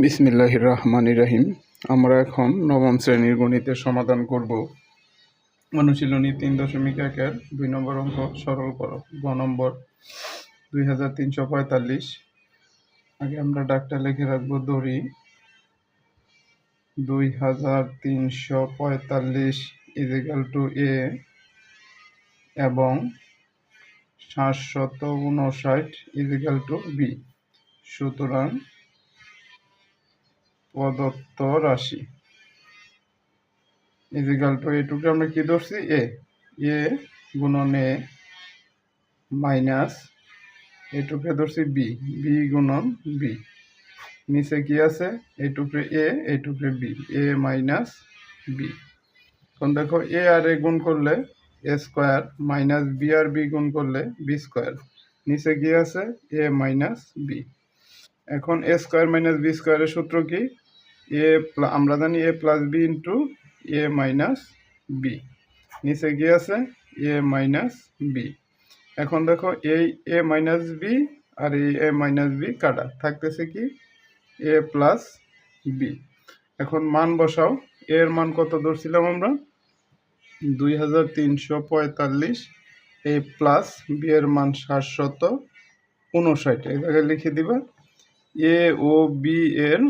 বিসমিল্লাহির রহমানির রহিম। আমরা এখন নবম শ্রেণীর গণিতের সমাধান করব। অনুশীলনী 3.1-এর 2 নম্বর অঙ্ক সরল করো। গ নম্বর 2345। আগে আমরা ডাকটা লিখে রাখবো দড়ি 2345 = a এবং 759 = b। সুতরাং প্রদত্ত রাশি এটুকু আমরা কি ধরছি এ গুণন এ মাইনাস এটুকু ধরছি বি গুণন বি। নিচে কি আছে? এটুকু এ এটুকু বি, এ মাইনাস বি। এখন দেখো এ আর এ গুণ করলে এ স্কোয়ার মাইনাস বি আর বি গুণ করলে বি স্কোয়ার। নিচে কি আছে? এ মাইনাস বি। এখন এ স্কোয়ার মাইনাস বি স্কোয়ারের সূত্র কি? আমরা জানি এ প্লাস বি ইন্টু এ মাইনাস বি। নিচে কি আছে? এ মাইনাস বি। এখন দেখো এই এ মাইনাস বি আর এই এ মাইনাস বি কাটা থাকতেছে কি? এ প্লাস বি। এখন মান বসাও। এর মান কত ধরছিলাম আমরা? 2345। এ প্লাস বি এর মান 759। এই জায়গায় লিখে দিবা এ ও বি এর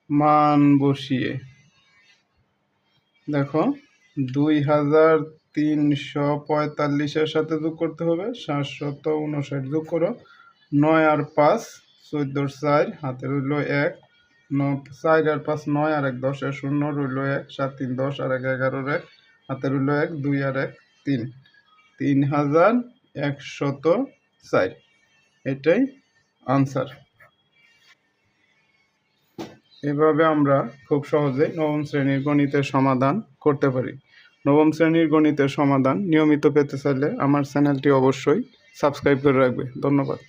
মান বসিয়ে দেখো 2345-এর সাথে যোগ করতে হবে 759। যোগ করো 9 আর 5 14 4 হাতে রইল 1, 4 আর 5 9 আর 1 10 এর 0 রইল 1, 7 3 10 আর 1 11 1 হাতে রইল 1, 2 আর 1 3, 3104। এটাই আনসার। এভাবে আমরা খুব সহজে নবম শ্রেণীর গণিতের সমাধান করতে পারি। নবম শ্রেণীর গণিতের সমাধান নিয়মিত পেতে চাইলে আমার চ্যানেলটি অবশ্যই সাবস্ক্রাইব করে রাখবে। ধন্যবাদ।